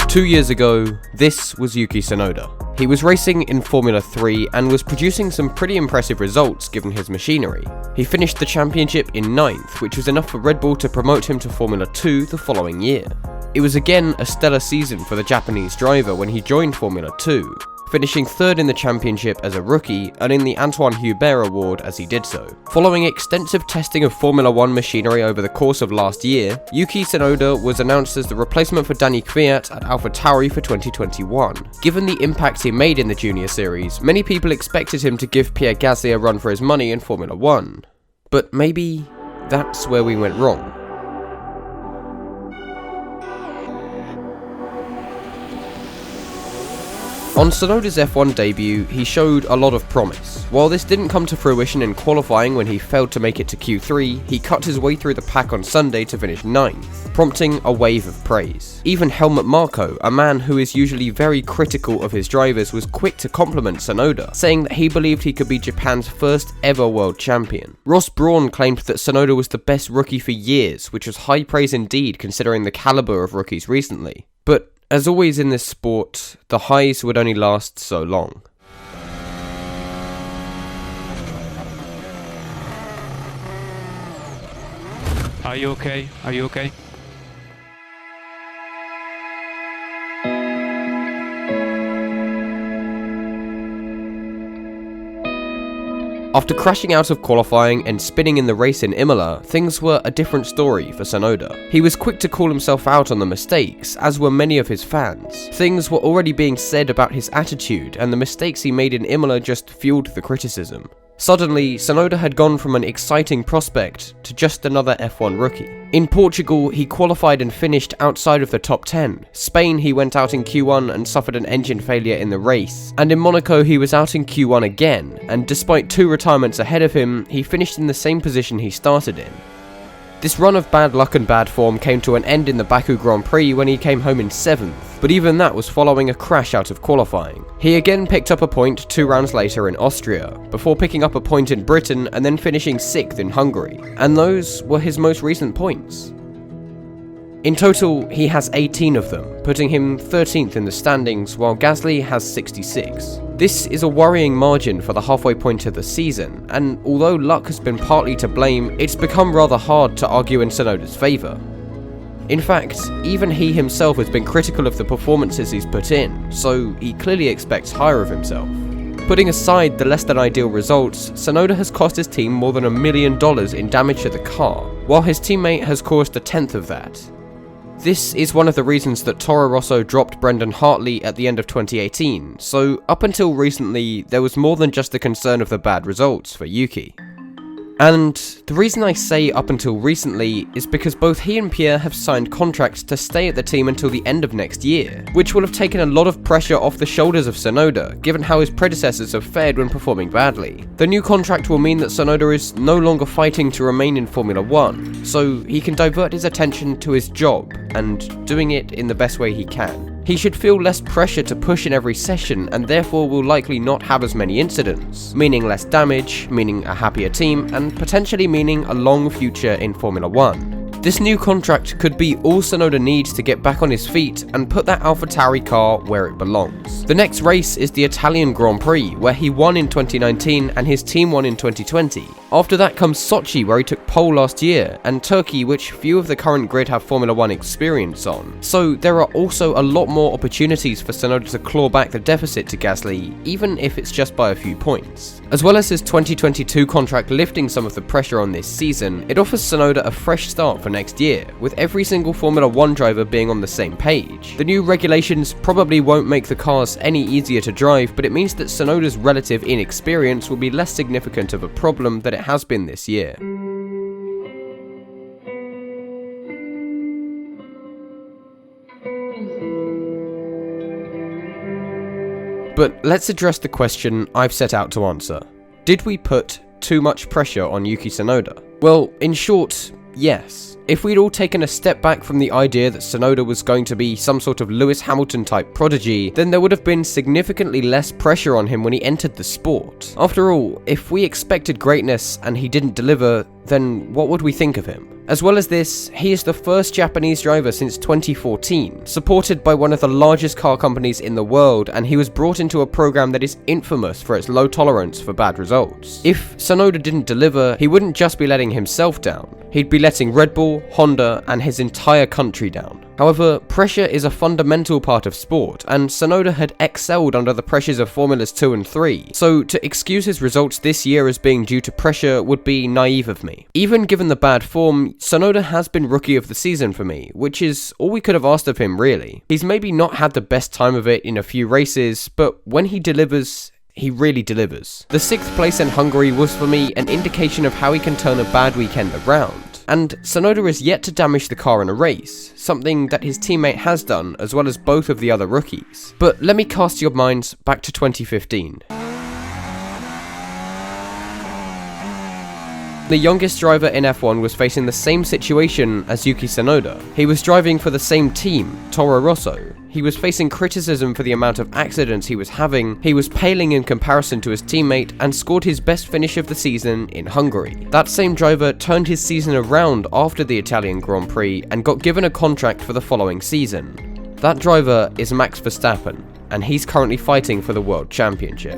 2 years ago, this was Yuki Tsunoda. He was racing in Formula 3 and was producing some pretty impressive results given his machinery. He finished the championship in 9th, which was enough for Red Bull to promote him to Formula 2 the following year. It was again a stellar season for the Japanese driver when he joined Formula 2, finishing 3rd in the championship as a rookie, earning the Antoine Hubert Award as he did so. Following extensive testing of Formula 1 machinery over the course of last year, Yuki Tsunoda was announced as the replacement for Danny Kvyat at AlphaTauri for 2021. Given the impact he made in the Junior Series, many people expected him to give Pierre Gasly a run for his money in Formula 1. But maybe that's where we went wrong. On Tsunoda's F1 debut, he showed a lot of promise. While this didn't come to fruition in qualifying when he failed to make it to Q3, he cut his way through the pack on Sunday to finish 9th, prompting a wave of praise. Even Helmut Marko, a man who is usually very critical of his drivers, was quick to compliment Tsunoda, saying that he believed he could be Japan's first ever world champion. Ross Brawn claimed that Tsunoda was the best rookie for years, which was high praise indeed considering the caliber of rookies recently. But as always in this sport, the highs would only last so long. Are you okay? Are you okay? After crashing out of qualifying and spinning in the race in Imola, things were a different story for Tsunoda. He was quick to call himself out on the mistakes, as were many of his fans. Things were already being said about his attitude, and the mistakes he made in Imola just fueled the criticism. Suddenly, Tsunoda had gone from an exciting prospect to just another F1 rookie. In Portugal, he qualified and finished outside of the top 10. Spain, he went out in Q1 and suffered an engine failure in the race. And in Monaco, he was out in Q1 again, and despite 2 retirements ahead of him, he finished in the same position he started in. This run of bad luck and bad form came to an end in the Baku Grand Prix when he came home in 7th, but even that was following a crash out of qualifying. He again picked up a point 2 rounds later in Austria, before picking up a point in Britain and then finishing 6th in Hungary, and those were his most recent points. In total, he has 18 of them, putting him 13th in the standings, while Gasly has 66. This is a worrying margin for the halfway point of the season, and although luck has been partly to blame, it's become rather hard to argue in Tsunoda's favour. In fact, even he himself has been critical of the performances he's put in, so he clearly expects higher of himself. Putting aside the less than ideal results, Tsunoda has cost his team more than $1 million in damage to the car, while his teammate has caused 1/10 of that. This is one of the reasons that Toro Rosso dropped Brendan Hartley at the end of 2018, so up until recently, there was more than just the concern of the bad results for Yuki. And the reason I say up until recently is because both he and Pierre have signed contracts to stay at the team until the end of next year, which will have taken a lot of pressure off the shoulders of Tsunoda, given how his predecessors have fared when performing badly. The new contract will mean that Tsunoda is no longer fighting to remain in Formula 1, so he can divert his attention to his job, and doing it in the best way he can. He should feel less pressure to push in every session and therefore will likely not have as many incidents, meaning less damage, meaning a happier team, and potentially meaning a long future in Formula 1. This new contract could be all Tsunoda needs to get back on his feet and put that AlphaTauri car where it belongs. The next race is the Italian Grand Prix, where he won in 2019 and his team won in 2020. After that comes Sochi, where he took pole last year, and Turkey, which few of the current grid have Formula 1 experience on. So there are also a lot more opportunities for Tsunoda to claw back the deficit to Gasly, even if it's just by a few points. As well as his 2022 contract lifting some of the pressure on this season, it offers Tsunoda a fresh start for next year, with every single Formula 1 driver being on the same page. The new regulations probably won't make the cars any easier to drive, but it means that Tsunoda's relative inexperience will be less significant of a problem than it has been this year. But let's address the question I've set out to answer. Did we put too much pressure on Yuki Tsunoda? Well, in short, yes. If we'd all taken a step back from the idea that Tsunoda was going to be some sort of Lewis Hamilton type prodigy, then there would have been significantly less pressure on him when he entered the sport. After all, if we expected greatness and he didn't deliver, then what would we think of him? As well as this, he is the first Japanese driver since 2014, supported by one of the largest car companies in the world, and he was brought into a program that is infamous for its low tolerance for bad results. If Tsunoda didn't deliver, he wouldn't just be letting himself down, he'd be letting Red Bull, Honda, and his entire country down. However, pressure is a fundamental part of sport, and Tsunoda had excelled under the pressures of Formulas 2 and 3, so to excuse his results this year as being due to pressure would be naive of me. Even given the bad form, Tsunoda has been Rookie of the Season for me, which is all we could have asked of him really. He's maybe not had the best time of it in a few races, but when he delivers, he really delivers. The 6th place in Hungary was for me an indication of how he can turn a bad weekend around. And Tsunoda is yet to damage the car in a race, something that his teammate has done, as well as both of the other rookies. But let me cast your minds back to 2015. The youngest driver in F1 was facing the same situation as Yuki Tsunoda. He was driving for the same team, Toro Rosso. He was facing criticism for the amount of accidents he was having, he was paling in comparison to his teammate, and scored his best finish of the season in Hungary. That same driver turned his season around after the Italian Grand Prix and got given a contract for the following season. That driver is Max Verstappen, and he's currently fighting for the World Championship.